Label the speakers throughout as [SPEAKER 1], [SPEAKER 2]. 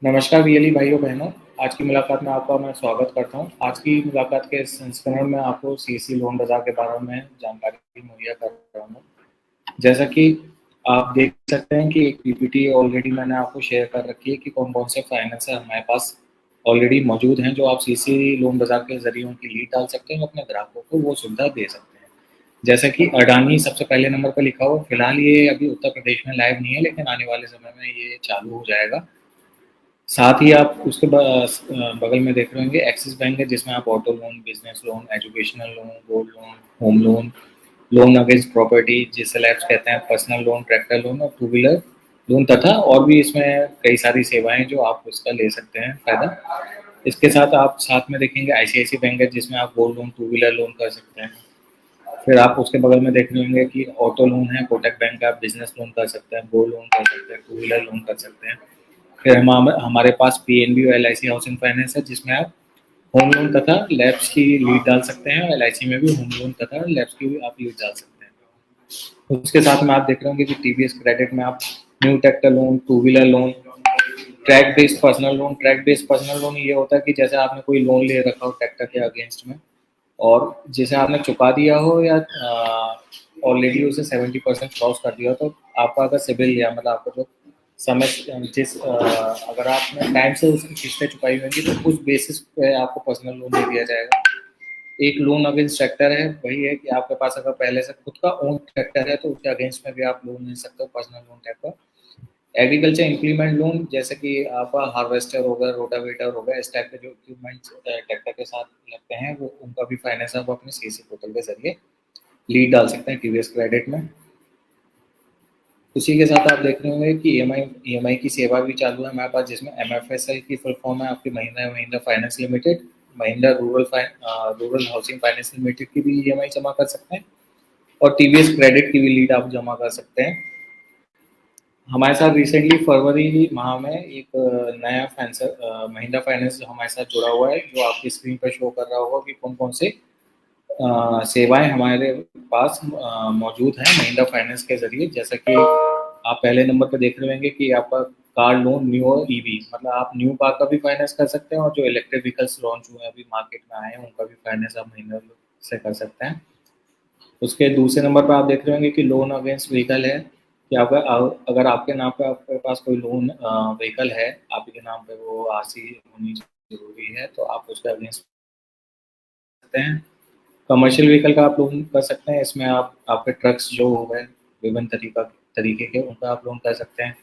[SPEAKER 1] नमस्कार वीएलई भाइयों बहनों। आज की मुलाकात में आपका मैं स्वागत करता हूं। आज की मुलाकात के इस संस्करण में आपको सीएससी लोन बाजार के बारे में जानकारी मुहैया कर रहा हूं। जैसा कि आप देख सकते हैं कि एक पीपीटी ऑलरेडी मैंने आपको शेयर कर रखी है कि कौन कौन से फाइनेंसर हमारे पास ऑलरेडी मौजूद हैं, जो आप सीएससी लोन बाजार के जरिए उनकी लीड डाल सकते हैं, अपने ग्राहकों को वो सुविधा दे सकते हैं। जैसा कि अडानी सबसे पहले नंबर पर लिखा हुआ, फिलहाल ये अभी उत्तर प्रदेश में लाइव नहीं है, लेकिन आने वाले समय में ये चालू हो जाएगा। साथ ही आप उसके बगल में देख रहे होंगे एक्सिस बैंक है, जिसमें आप auto loan, business loan, educational loan, gold loan, home loan, loan against property जिसे लैब्स कहते हैं, पर्सनल लोन, ट्रैक्टर लोन और टू व्हीलर लोन, तथा और भी इसमें कई सारी सेवाएं जो आप उसका ले सकते हैं फायदा। इसके साथ आप साथ में देखेंगे आईसीआईसी बैंक है, जिसमें आप gold loan, two wheeler loan कर सकते हैं। फिर आप उसके बगल में देख रहे होंगे कि ऑटो लोन है, कोटक बैंक का, आप बिजनेस लोन कर सकते हैं, गोल्ड लोन कर सकते हैं, टू व्हीलर लोन कर सकते हैं। फिर हमारे पास पीएनबी और एलआईसी हाउसिंग फाइनेंस है, जिसमें आप होम लोन तथा लैब्स की लीड डाल सकते हैं। एलआईसी में भी होम लोन तथा लैब्स की भी आप लीड डाल सकते हैं। उसके साथ में आप देख रहे होंगे कि टीवीएस क्रेडिट में आप new tractor loan, two wheeler loan, track based personal loan. Track based personal loan ये होता है कि जैसे आपने कोई लोन ले रखा हो ट्रैक्टर के अगेंस्ट में, और जिसे आपने चुका दिया हो या ऑलरेडी उसे 70% क्रॉस कर दिया हो, तो आपका अगर सिबिल या मतलब आपको जो समय अगर आपने टाइम से उसकी किस्तें चुकाई होंगी, तो उस बेसिस पे आपको पर्सनल लोन दे दिया जाएगा। एक लोन अगेंस्ट ट्रैक्टर है, वही है कि आपके पास अगर पहले से खुद का ओन ट्रैक्टर है तो उसके अगेंस्ट में भी आप लोन ले सकते हो, पर्सनल लोन टाइप का। एग्रीकल्चर इंप्लीमेंट लोन, जैसे कि आपका हार्वेस्टर हो गया, रोटावेटर हो गया, इस टाइप के जो इक्विपमेंट ट्रैक्टर के साथ लगते हैं, वो उनका भी फाइनेंस आप अपने सीसी पोर्टल के जरिए लीड डाल सकते हैं टीवीएस क्रेडिट में। उसी के साथ आप देख रहे होंगे कि ईएमआई की सेवा भी चालू है हमारे पास, जिसमें एमएफएसएल की फुल फॉर्म है आपकी Mahindra Mahindra finance limited. Mahindra rural housing finance limited की भी ईएमआई जमा कर सकते हैं, और टीवीएस क्रेडिट की भी लीड आप जमा कर सकते हैं। हमारे साथ रिसेंटली फरवरी माह में एक नया महिंद्रा फाइनेंस हमारे साथ जुड़ा हुआ है, जो आपकी स्क्रीन पर शो कर रहा होगा कि कौन कौन से सेवाएं हमारे पास मौजूद हैं महिंद्रा फाइनेंस के जरिए। जैसा कि आप पहले नंबर पर देख रहे होंगे कि आपका कार लोन, न्यू और ईवी, मतलब आप न्यू कार का भी फाइनेंस कर सकते हैं, और जो इलेक्ट्रिक व्हीकल्स लॉन्च हुए हैं अभी मार्केट में आए हैं, उनका भी फाइनेंस आप महिंद्रा से कर सकते हैं। उसके दूसरे नंबर पर आप देख रहे होंगे कि लोन अगेंस्ट व्हीकल है, कि आपका अगर आपके नाम पे आपके पास कोई लोन व्हीकल है, आपके नाम पे वो आरसी होनी जरूरी है, तो आप उसके अगेंस्ट सकते हैं। कमर्शियल व्हीकल का आप लोन कर सकते हैं, इसमें आप आपके ट्रक्स जो हो गए विभिन्न तरीके के, उनका आप लोन कर सकते हैं।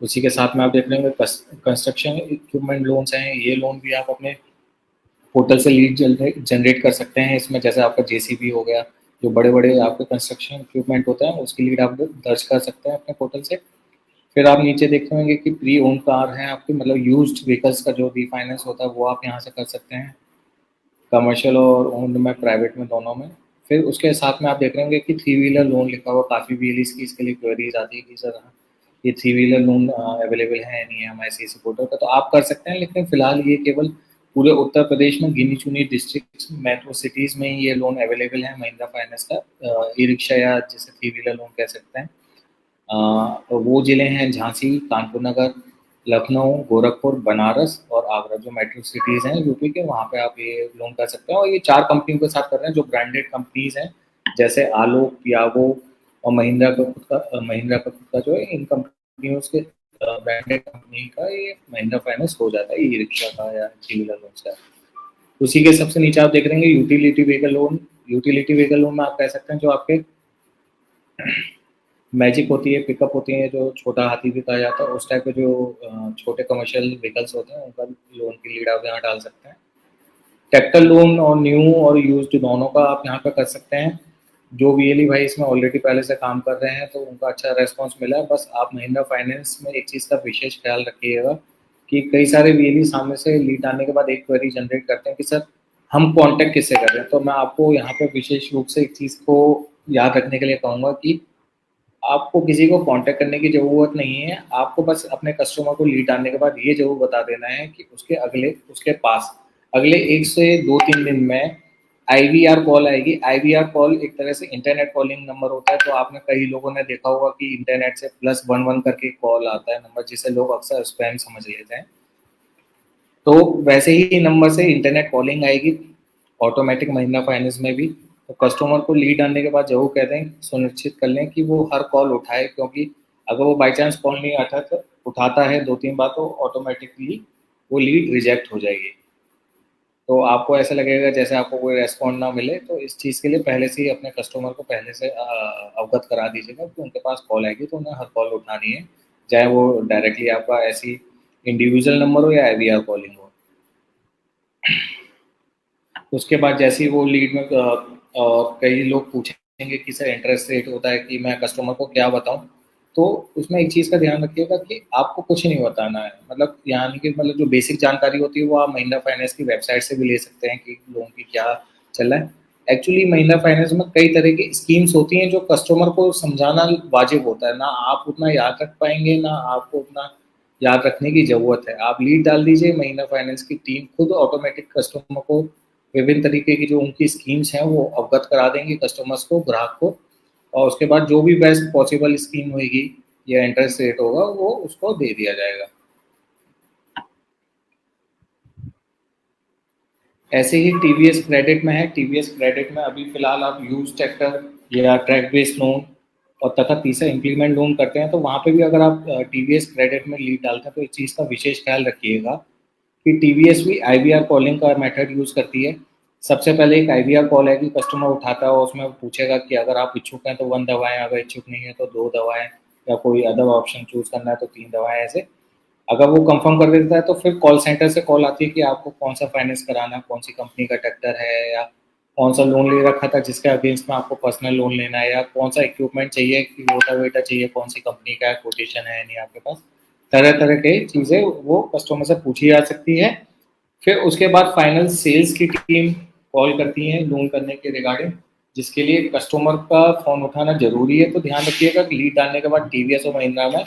[SPEAKER 1] उसी के साथ में आप देख रहे होंगे कंस्ट्रक्शन इक्विपमेंट लोन्स हैं, ये लोन भी आप अपने पोर्टल से लीड जनरेट कर सकते हैं। इसमें जैसे आपका जेसीबी हो गया, जो बड़े बड़े आपके कंस्ट्रक्शन इक्विपमेंट होता है, उसकी लीड आप दर्ज कर सकते हैं अपने पोर्टल से। फिर आप नीचे देख रहे होंगे कि प्री ओन कार है आपकी, मतलब यूज्ड व्हीकल्स का जो रीफाइनेंस होता है वो आप यहाँ से कर सकते हैं, कमर्शियल और ओन्ड में, प्राइवेट में, दोनों में। फिर उसके साथ में आप देख रहे होंगे कि थ्री व्हीलर लोन लिखा हुआ, काफ़ी व्हीलिस की इसके लिए क्वेरीज आती है कि सर ये थ्री व्हीलर लोन अवेलेबल है नहीं है हमारे सीसी पोर्टल पर, तो आप कर सकते हैं, लेकिन फिलहाल ये केवल पूरे उत्तर प्रदेश में गिनी चुनी डिस्ट्रिक्ट मेट्रो सिटीज़ में ही ये लोन अवेलेबल है महिंद्रा फाइनेंस का। ई रिक्शा या जिसे थ्री व्हीलर लोन कह सकते हैं। तो वो ज़िले हैं झांसी, कानपुर नगर, लखनऊ, गोरखपुर, बनारस और आगरा, जो मेट्रो सिटीज़ हैं यूपी के, वहाँ पे आप ये लोन कर सकते हैं। और ये 4 कंपनियों के साथ कर रहे हैं, जो ब्रांडेड कंपनीज़ हैं, जैसे आलोक, पियागो और महिंद्रा का खुद का जो है, इन कंपनियों के ब्रांडेड कंपनी का ये महिंद्रा फाइनेंस हो जाता है, ई रिक्शा का या थ्री व्हीलर लोन का। उसी के सबसे नीचे आप देख रहे हैं utility vehicle loan. Utility vehicle loan में आप कह सकते हैं जो आपके मैजिक होती है, पिकअप होती है, जो छोटा हाथी भी कहा जाता है, उस टाइप के जो छोटे कमर्शियल व्हीकल्स होते हैं, उनका लोन की लीड आप यहाँ डाल सकते हैं। ट्रैक्टर लोन और न्यू और यूज्ड दोनों का आप यहाँ पे कर सकते हैं। जो वीएलई भाई इसमें ऑलरेडी पहले से काम कर रहे हैं, तो उनका अच्छा रेस्पॉन्स मिला है। बस आप महिंद्रा फाइनेंस में एक चीज़ का विशेष ख्याल रखिएगा कि कई सारे वीएलई सामने से लीड आने के बाद एक क्वेरी जनरेट करते हैं कि सर हम कॉन्टैक्ट किससे कर रहे हैं। तो मैं आपको यहाँ पे विशेष रूप से एक चीज़ को याद रखने के लिए कहूँगा कि आपको किसी को कांटेक्ट करने की ज़रूरत नहीं है। आपको बस अपने कस्टमर को लीड डालने के बाद ये ज़रूर बता देना है कि उसके पास अगले 1 से 2-3 दिन में आईवीआर कॉल आएगी। आईवीआर कॉल एक तरह से इंटरनेट कॉलिंग नंबर होता है, तो आपने कई लोगों ने देखा होगा कि इंटरनेट से +11 करके कॉल आता है नंबर, जिसे लोग अक्सर स्पैम समझ लेते हैं। तो वैसे ही नंबर से इंटरनेट कॉलिंग आएगी ऑटोमेटिक महिंद्रा फाइनेंस में भी। तो कस्टमर को लीड आने के बाद जरूर कहते हैं, सुनिश्चित कर लें कि वो हर कॉल उठाए, क्योंकि अगर वो बाई चांस कॉल नहीं आता तो उठाता है 2-3 बार तो ऑटोमेटिकली वो लीड रिजेक्ट हो जाएगी। तो आपको ऐसा लगेगा जैसे आपको कोई रेस्पॉन्ड ना मिले, तो इस चीज़ के लिए पहले से ही अपने कस्टमर को पहले से अवगत करा दीजिएगा कि उनके पास कॉल आएगी तो उन्हें हर कॉल उठानी है, चाहे वो डायरेक्टली आपका ऐसी इंडिविजुअल नंबर हो या IVR कॉलिंग हो। उसके बाद जैसे ही वो लीड में कई लोग पूछेंगे कि सर इंटरेस्ट रेट होता है कि मैं कस्टमर को क्या बताऊं, तो उसमें एक चीज़ का ध्यान रखिएगा कि आपको कुछ नहीं बताना है, मतलब यानी कि मतलब जो बेसिक जानकारी होती है वो आप महिंद्रा फाइनेंस की वेबसाइट से भी ले सकते हैं कि लोन की क्या चल रहा है। एक्चुअली महिंद्रा फाइनेंस में कई तरह की स्कीम्स होती हैं जो कस्टमर को समझाना वाजिब होता है, ना आप उतना याद रख पाएंगे ना आपको उतना याद रखने की ज़रूरत है। आप लीड डाल दीजिए, महिंद्रा फाइनेंस की टीम खुद ऑटोमेटिक कस्टमर को विभिन्न तरीके की जो उनकी स्कीम्स हैं वो अवगत करा देंगे कस्टमर्स को, ग्राहक को, और उसके बाद जो भी बेस्ट पॉसिबल स्कीम होगी या इंटरेस्ट रेट होगा वो उसको दे दिया जाएगा। ऐसे ही टीवीएस क्रेडिट में है, टीवीएस क्रेडिट में अभी फिलहाल आप यूज ट्रैक्टर या ट्रैक बेस्ड लोन और तथा तीसरा इंप्लीमेंट लोन करते हैं, तो वहाँ पे भी अगर आप टीवीएस क्रेडिट में लीड डालते हैं तो इस चीज़ का विशेष ख्याल रखिएगा कि टीवीएस भी IVR कॉलिंग का मेथड यूज़ करती है। सबसे पहले एक IVR कॉल है कि कस्टमर उठाता है और उसमें पूछेगा कि अगर आप इच्छुक हैं तो 1 दवाएं, अगर इच्छुक नहीं है तो 2 दवाएं, या कोई अदर ऑप्शन चूज करना है तो 3 दवाएं। ऐसे अगर वो कंफर्म कर देता है तो फिर कॉल सेंटर से कॉल आती है कि आपको कौन सा फाइनेंस कराना है, कौन सी कंपनी का ट्रैक्टर है, या कौन सा लोन ले रखा था जिसके अगेंस्ट में आपको पर्सनल लोन लेना है, या कौन सा इक्विपमेंट चाहिए कि रोटावेटर चाहिए, कौन सी कंपनी का है, कोटेशन है नहीं आपके पास। तरह तरह के चीज़ें वो कस्टमर से पूछी जा सकती है। फिर उसके बाद फाइनल सेल्स की टीम कॉल करती है लोन करने के रिगार्डिंग, जिसके लिए कस्टमर का फ़ोन उठाना ज़रूरी है। तो ध्यान रखिएगा कि लीड डालने के बाद टीवीएस और महिंद्रा में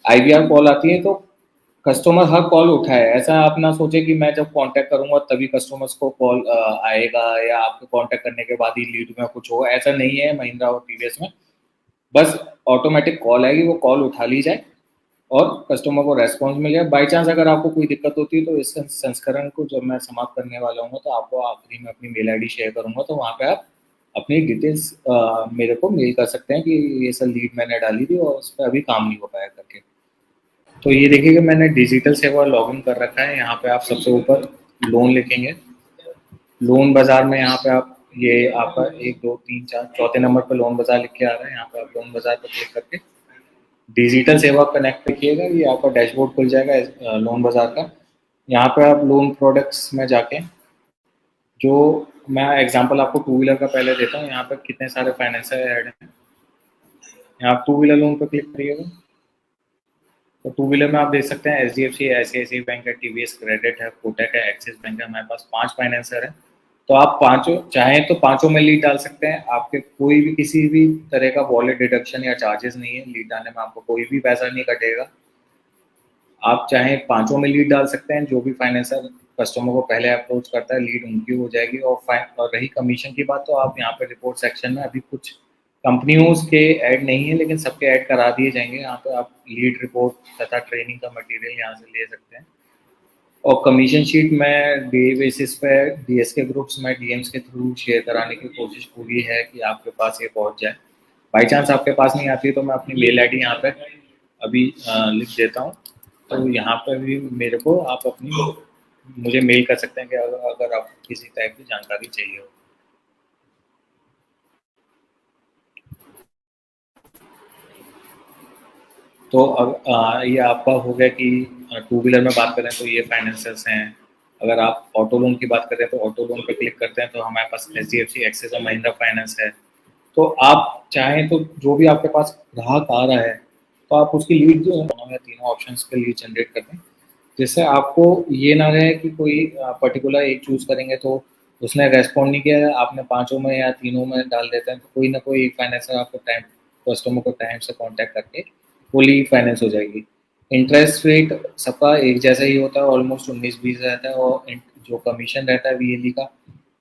[SPEAKER 1] IVR कॉल आती है तो कस्टमर हर कॉल उठाए। ऐसा आप ना सोचे कि मैं जब कांटेक्ट करूंगा तभी कस्टमर्स को कॉल आएगा या आपको कांटेक्ट करने के बाद ही लीड में कुछ होगा, ऐसा नहीं है महिंद्रा और टीवीएस में। बस ऑटोमेटिक कॉल आएगी, वो कॉल उठा ली जाए और कस्टमर को रेस्पॉन्स मिल जाए। बाई चांस अगर आपको कोई दिक्कत होती है तो इस संस्करण को जब मैं समाप्त करने वाला हूँ तो आपको आखिरी में अपनी मेल ID शेयर करूँगा, तो वहाँ पे आप अपनी डिटेल्स मेरे को मेल कर सकते हैं कि ये सर लीड मैंने डाली थी और उस पर अभी काम नहीं हो पाया करके। तो ये देखिए कि मैंने डिजिटल सेवा लॉगिन कर रखा है। यहाँ पे आप सबसे ऊपर लोन लिखेंगे, लोन बाजार में यहाँ पे आप ये आपका 1 2 3 4 चौथे नंबर पर लोन बाजार लिख के आ रहा है, यहाँ पे आप लोन बाजार पर क्लिक करके डिजिटल सेवा कनेक्ट रखिएगा, ये आपका डैशबोर्ड खुल जाएगा लोन बाजार का। यहाँ पे आप लोन प्रोडक्ट्स में जाके, जो मैं एग्जांपल आपको टू व्हीलर का पहले देता हूँ, यहाँ पे कितने सारे फाइनेंसर ऐड हैं। यहाँ आप टू व्हीलर लोन पर क्लिक करिएगा तो टू व्हीलर में आप देख सकते हैं HDFC है, ICICI बैंक है, TVS क्रेडिट है, कोटक है, एक्सिस बैंक है। हमारे पास 5 फाइनेंसर हैं, तो आप पांचों चाहें तो पांचों में लीड डाल सकते हैं। आपके कोई भी किसी भी तरह का वॉलेट डिडक्शन या चार्जेस नहीं है, लीड डालने में आपको कोई भी पैसा नहीं कटेगा। आप चाहें पांचों में लीड डाल सकते हैं, जो भी फाइनेंसर कस्टमर को पहले अप्रोच करता है लीड उनकी हो जाएगी। और रही कमीशन की बात, तो आप यहाँ पे रिपोर्ट सेक्शन में अभी कुछ कंपनियों के ऐड नहीं है लेकिन सबके ऐड करा दिए जाएंगे। यहाँ पे आप लीड रिपोर्ट तथा ट्रेनिंग का मटेरियल यहाँ से ले सकते हैं। और कमीशन शीट में डे बेसिस पे DSK ग्रुप्स में DMs के थ्रू शेयर कराने की कोशिश पूरी है कि आपके पास ये पहुँच जाए। बाई चांस आपके पास नहीं आती है तो मैं अपनी मेल ID यहाँ पे अभी लिख देता हूँ, तो यहाँ पर भी मेरे को आप अपनी मुझे मेल कर सकते हैं कि अगर आपको किसी टाइप की जानकारी चाहिए हो। तो अब ये आपका हो गया कि टू व्हीलर में बात करें तो ये फाइनेंसर्स हैं। अगर आप ऑटो लोन की बात करें तो ऑटो लोन पे क्लिक करते हैं तो हमारे पास HDFC, एक्सिस और महिंद्रा फाइनेंस है। तो आप चाहें तो जो भी आपके पास ग्राहक आ रहा है तो आप उसकी लीड जो है दोनों या तीनों ऑप्शंस के लिए जनरेट कर दें, जिससे आपको ये ना रहे कि कोई पर्टिकुलर एक चूज करेंगे तो उसने रेस्पॉन्ड नहीं किया, आपने पांचों में या तीनों में डाल देते हैं तो कोई ना कोई फाइनेंसर आपको टाइम कस्टमर को टाइम से कांटेक्ट करके फुली फाइनेंस हो जाएगी। इंटरेस्ट रेट सबका एक जैसा ही होता है, ऑलमोस्ट 19-20 रहता है। और जो कमीशन रहता है VLE का,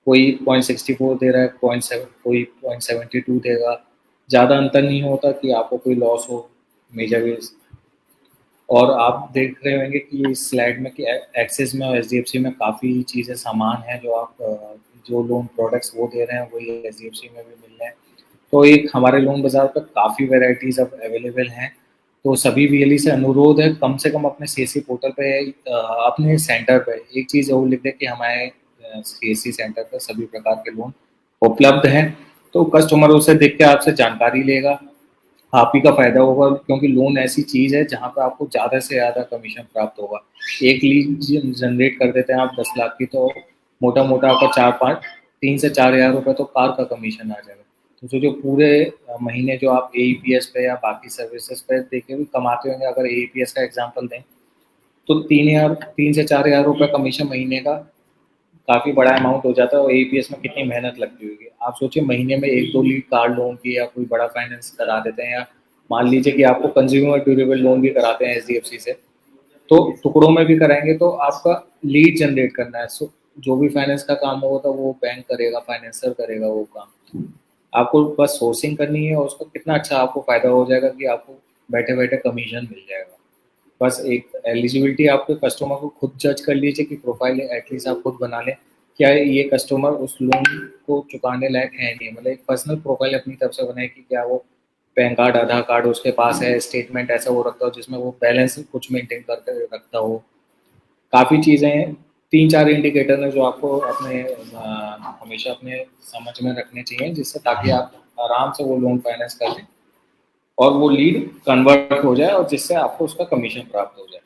[SPEAKER 1] कोई 0.64 दे रहा है, 0.7 कोई 0.72 देगा। ज़्यादा अंतर नहीं होता कि आपको कोई लॉस हो मेजर वेज। और आप देख रहे होंगे कि इस स्लाइड में कि एक्सिस में और एचडीएफसी में काफ़ी चीज़ें सामान हैं जो आप जो लोन प्रोडक्ट्स वो दे रहे हैं वही एचडीएफसी में भी मिल रहे हैं। तो एक हमारे लोन बाज़ार पर काफ़ी वैराइटीज़ अब अवेलेबल हैं। तो सभी वीएलई से अनुरोध है कम से कम अपने सीएससी पोर्टल पे अपने सेंटर पे एक चीज़ ज़रूर लिख दें कि हमारे सीएससी सेंटर पर सभी प्रकार के लोन उपलब्ध हैं। तो कस्टमर उसे देख के आपसे जानकारी लेगा, आप ही का फ़ायदा होगा क्योंकि लोन ऐसी चीज़ है जहाँ पे आपको ज़्यादा से ज़्यादा कमीशन प्राप्त होगा। एक लीड जनरेट कर देते हैं आप 10 लाख की तो मोटा-मोटा आपका 4-5 3 से 4,000 रुपए तो कार का कमीशन आ जाएगा। तो जो पूरे महीने जो आप एईपीएस पे या बाकी सर्विसेज पे देके भी कमाते होंगे, अगर एईपीएस का एग्जांपल दें, तो 3 से 4,000 रुपए कमीशन महीने का काफ़ी बड़ा अमाउंट हो जाता है और एईपीएस में कितनी मेहनत लगती होगी। आप सोचिए महीने में 1-2 लीड कार लोन की या कोई बड़ा फाइनेंस करा देते हैं या मान लीजिए कि आपको कंज्यूमर ड्यूरेबल लोन भी कराते हैं एचडीएफसी से, तो टुकड़ों में भी कराएँगे तो आपका लीड जनरेट करना है। जो भी फाइनेंस का काम होगा तो वो बैंक करेगा, फाइनेंसर करेगा वो काम। आपको बस सोर्सिंग करनी है और उसका कितना अच्छा आपको फ़ायदा हो जाएगा कि आपको बैठे-बैठे कमीशन मिल जाएगा। बस एक एलिजिबिलिटी आपके कस्टमर को खुद जज कर लीजिए कि प्रोफाइल एटलीस्ट आप खुद बना लें। क्या ये कस्टमर उस लोन को चुकाने लायक है नहीं, मतलब एक पर्सनल प्रोफाइल अपनी तरफ से बनाए कि क्या वो पैन कार्ड, आधार कार्ड उसके पास है, स्टेटमेंट ऐसा वो रखता हो जिसमें वो बैलेंस कुछ मेंटेन करके रखता हो। काफ़ी चीज़ें हैं, 3-4 इंडिकेटर हैं जो आपको अपने हमेशा अपने समझ में रखने चाहिए जिससे ताकि आप आराम से वो लोन फाइनेंस कर लें और वो लीड कन्वर्ट हो जाए और जिससे आपको उसका कमीशन प्राप्त हो जाए।